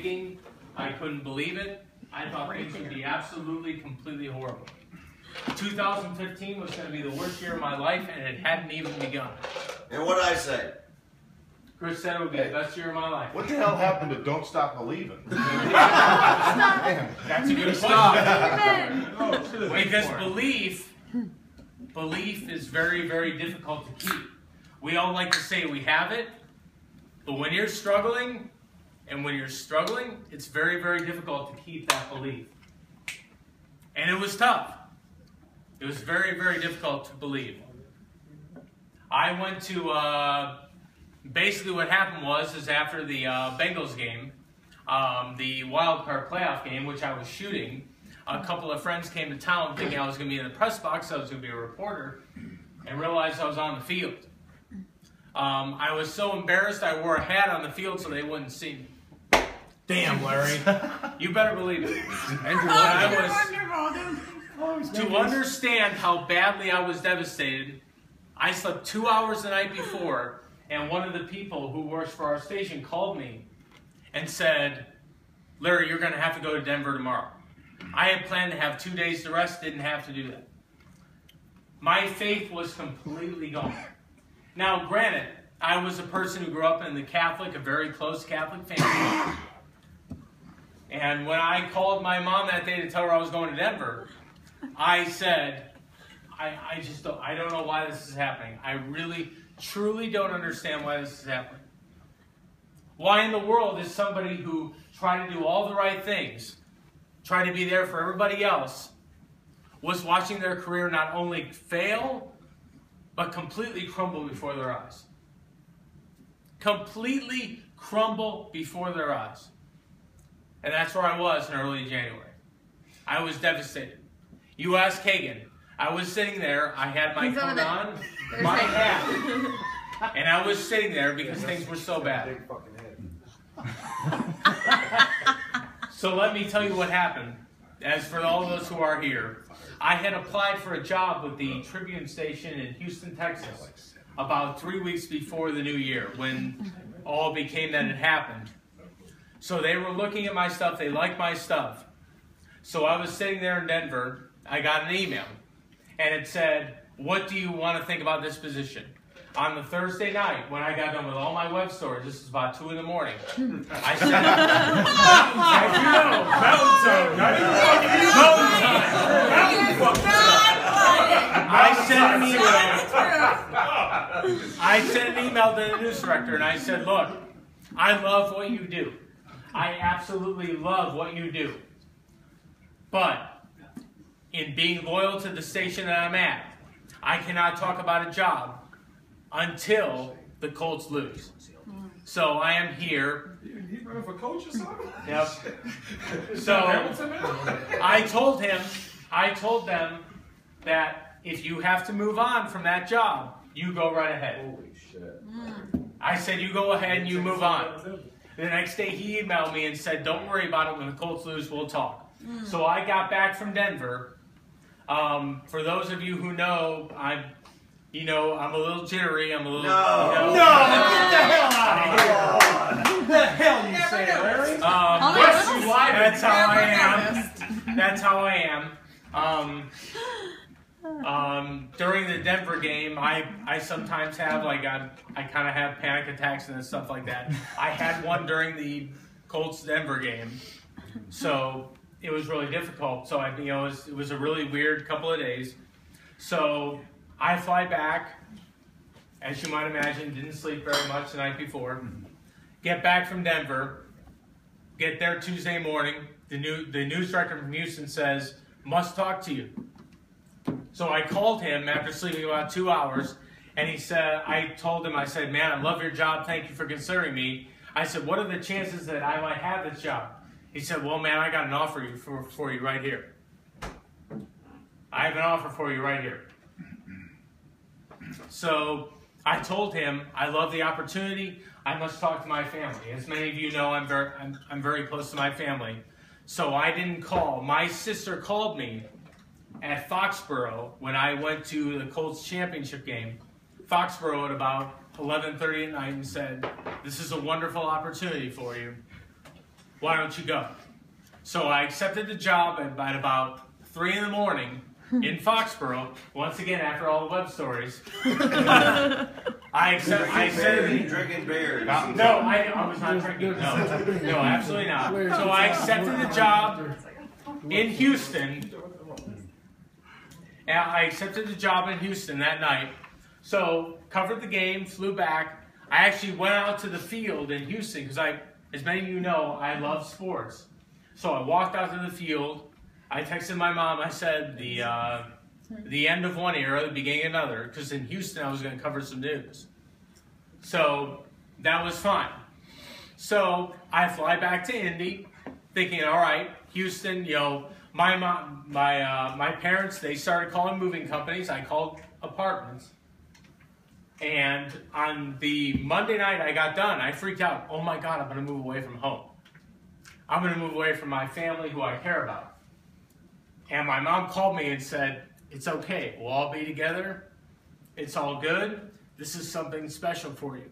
game. I couldn't believe it. I thought things would be absolutely, completely horrible. 2015 was going to be the worst year of my life, and it hadn't even begun. And what did I say? Chris said it would be the best year of my life. What the hell happened to Don't Stop Believing? That's a good question. Because belief is very, very difficult to keep. We all like to say we have it, but when you're struggling, it's very, very difficult to keep that belief. And it was tough. It was very, very difficult to believe. I went to, basically what happened was after the Bengals game, the wild card playoff game, which I was shooting, a couple of friends came to town thinking I was going to be in the press box, I was going to be a reporter, and realized I was on the field. I was so embarrassed I wore a hat on the field so they wouldn't see me. Damn, Larry. You better believe it. To understand how badly I was devastated, I slept 2 hours the night before, and one of the people who works for our station called me and said, Larry, you're going to have to go to Denver tomorrow. I had planned to have 2 days to rest, didn't have to do that. My faith was completely gone. Now, granted, I was a person who grew up in a very close Catholic family. And when I called my mom that day to tell her I was going to Denver, I said, I don't know why this is happening. I really, truly don't understand why this is happening. Why in the world is somebody who tried to do all the right things, tried to be there for everybody else, was watching their career not only fail, but completely crumble before their eyes? Completely crumble before their eyes. And that's where I was in early January. I was devastated. You ask Kagan. I was sitting there. I had my coat on, my hat. And I was sitting there because things were so bad. So let me tell you what happened. As for all those who are here, I had applied for a job with the Tribune station in Houston, Texas, about 3 weeks before the new year, when all became that it happened. So they were looking at my stuff. They liked my stuff. So I was sitting there in Denver. I got an email. And it said, what do you want to think about this position? On the Thursday night, when I got done with all my web stories, this is about 2 in the morning, I said, I sent an email to the news director, and I said, look, I love what you do. I absolutely love what you do. But in being loyal to the station that I'm at, I cannot talk about a job until the Colts lose. So I am here. He running for coach or something? Yep. So I told them that if you have to move on from that job, you go right ahead. Holy shit. I said, you go ahead and you move on. The next day he emailed me and said, don't worry about it. When the Colts lose, we'll talk. So I got back from Denver. For those of you who know, I'm a little jittery. I'm a little. No. Get the hell out of here! What the hell you say, Larry? That's how I am. That's how I am. During the Denver game, I sometimes have I kind of have panic attacks and stuff like that. I had one during the Colts-Denver game, so it was really difficult. So it was a really weird couple of days. So I fly back, as you might imagine, didn't sleep very much the night before. Get back from Denver, get there Tuesday morning. The news director from Houston says, must talk to you. So I called him after sleeping about 2 hours, and I said, man, I love your job. Thank you for considering me. I said, what are the chances that I might have this job? He said, well, man, I got an offer for you right here. I have an offer for you right here. So I told him, I love the opportunity. I must talk to my family. As many of you know, I'm very close to my family. So I didn't call. My sister called me at Foxborough when I went to the Colts championship game. Foxborough at about 11:30 at night and said, this is a wonderful opportunity for you. why don't you go? So I accepted the job at about 3 in the morning in Foxborough. Once again, after all the web stories. I said Drinking beer. no, I was not drinking. No, absolutely not. So I accepted the job in Houston. And I accepted the job in Houston that night. So covered the game, flew back. I actually went out to the field in Houston because as many of you know, I love sports. So I walked out to the field. I texted my mom. I said the end of one era, the beginning of another, because in Houston I was going to cover some news. So that was fine. So I fly back to Indy, thinking, all right, Houston, you know, my parents, they started calling moving companies. I called apartments. And on the Monday night I got done, I freaked out. Oh my God, I'm going to move away from home. I'm going to move away from my family who I care about. And my mom called me and said, it's okay. We'll all be together. It's all good. This is something special for you.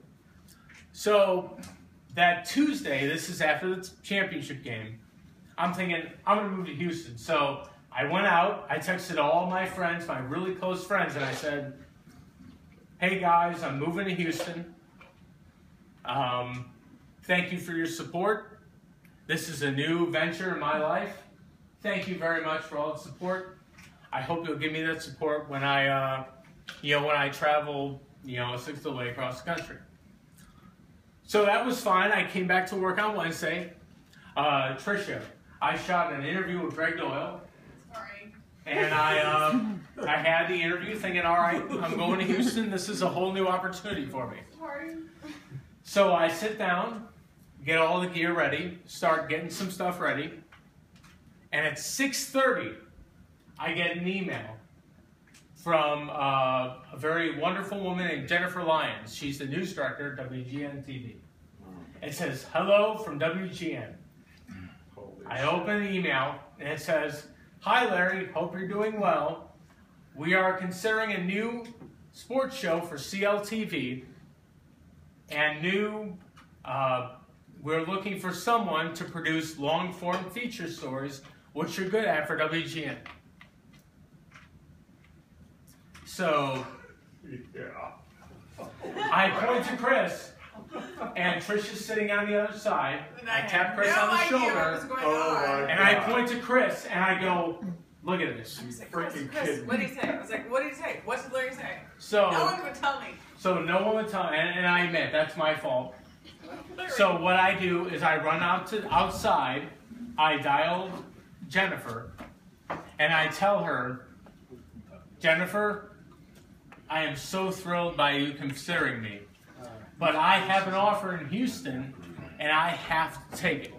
So that Tuesday, this is after the championship game, I'm thinking, I'm going to move to Houston. So I went out. I texted all my friends, my really close friends, and I said, hey guys, I'm moving to Houston. Thank you for your support. This is a new venture in my life. Thank you very much for all the support. I hope you'll give me that support when I travel, 6 away across the country. So that was fine. I came back to work on Wednesday. Tricia, I shot an interview with Greg Doyle. Sorry. And I had the interview thinking, all right, I'm going to Houston. This is a whole new opportunity for me. Sorry. So I sit down, get all the gear ready, start getting some stuff ready. And at 6:30, I get an email from a very wonderful woman named Jennifer Lyons. She's the news director at WGN TV. It says, hello from WGN. I open the email and it says, hi Larry, hope you're doing well. We are considering a new sports show for CLTV and we're looking for someone to produce long-form feature stories, which you're good at for WGN. So, I point to Chris, and Trish is sitting on the other side. I tap Chris on the shoulder, and I point to Chris, and I go, look at this. Freaking kid. What did he say? I was like, what did he say? What did Larry say? So, no one would tell me. So no one would tell me, and I admit, that's my fault. So what I do is I run outside, I dial Jennifer, and I tell her, Jennifer, I am so thrilled by you considering me, but I have an offer in Houston, and I have to take it.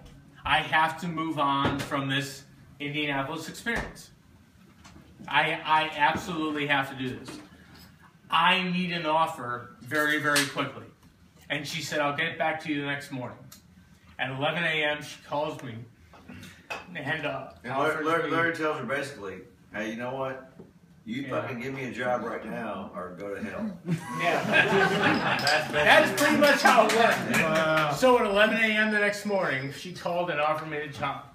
I have to move on from this Indianapolis experience. I absolutely have to do this. I need an offer very, very quickly. And she said, I'll get back to you the next morning. At 11 a.m., she calls me. And Larry tells her basically, hey, you know what? You fucking give me a job right now or go to hell. Yeah. That's pretty much how it worked. Wow. So at 11 a.m. the next morning, she called and offered me the job.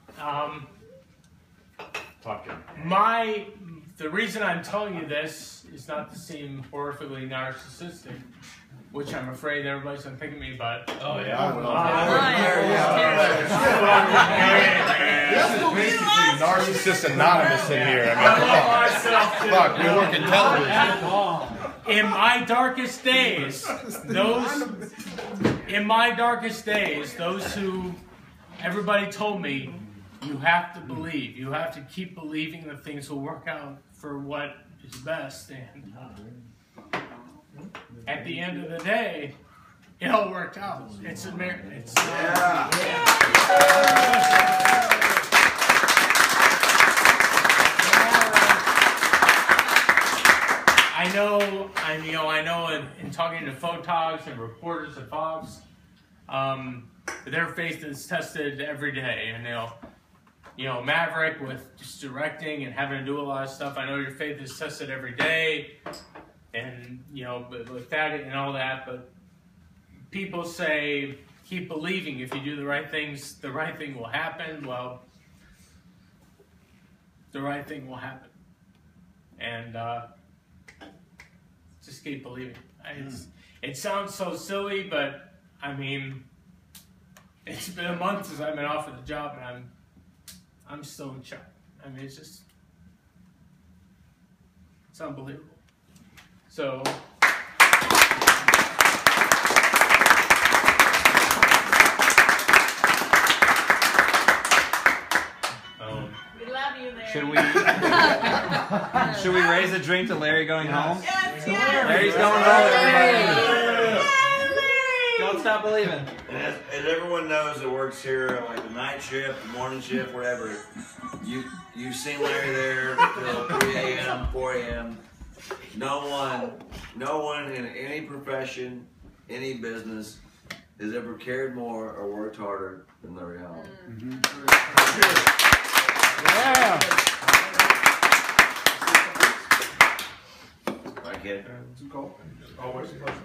The reason I'm telling you this is not to seem horrifically narcissistic, which I'm afraid everybody's going to think of me, but... Oh, yeah. This is basically Narcissist Anonymous in here. Fuck, we work in television. In my darkest days, those who everybody told me, you have to believe. You have to keep believing that things will work out for what is best. And at the end of the day, it all worked out. It's a miracle. I know in talking to photogs and reporters at Fox, their faith is tested every day. And Maverick with just directing and having to do a lot of stuff, I know your faith is tested every day. And, with that and all that, but people say, keep believing. If you do the right things, the right thing will happen. Well, the right thing will happen. And just keep believing. It sounds so silly, but I mean, it's been a month since I've been offered the job, and I'm still in shock. I mean, it's unbelievable. So. We love you, Larry. Should we raise a drink to Larry going home? Yes, Larry's going home, everybody. Don't stop believing. And as everyone knows that works here, like the night shift, the morning shift, whatever, you've seen Larry there till 3 a.m., 4 a.m. No one in any profession, any business, has ever cared more or worked harder than Larry Holland. Yeah. Right, kid? Always a pleasure.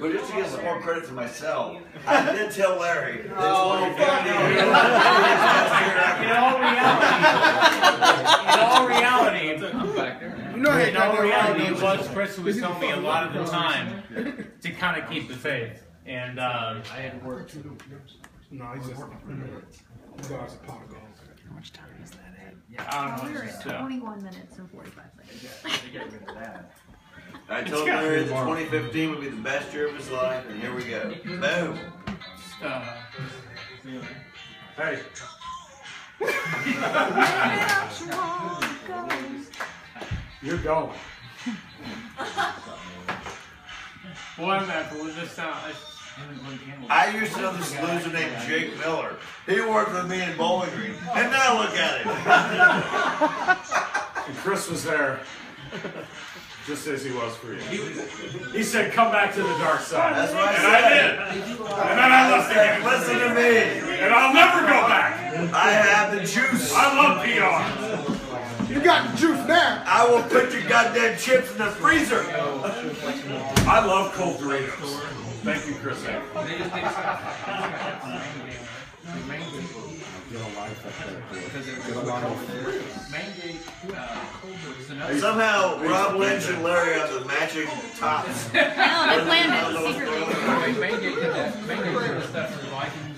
Well, just to get some more credit to myself, I did tell Larry. In all reality, it was Chris who was telling me a lot of the time to kind of keep the faith. And No, he's just. God's a pot of gold. How much time is that at? I don't know. We're It's at just, 21 minutes and 45 seconds. I told Larry that 2015 would be the best year of his life, and here we go. Boom. Hey, you're going. boy, man, was this sound? I used to know this loser named Jake Miller. He worked with me in Bowling Green, and now look at him. And Chris was there, just as he was for you. He said, "Come back to the dark side." That's what I and said. I did. And then I left again. Listen to me. And I'll never go back. I have the juice. I love PR. You got the juice now. I will put your goddamn chips in the freezer. I love cold Doritos. Thank you, Chris. Somehow, Rob Lynch and Larry are the matching tops. No, they planned it secretly. Main Gate did that. Main Gate did the stuff for Viking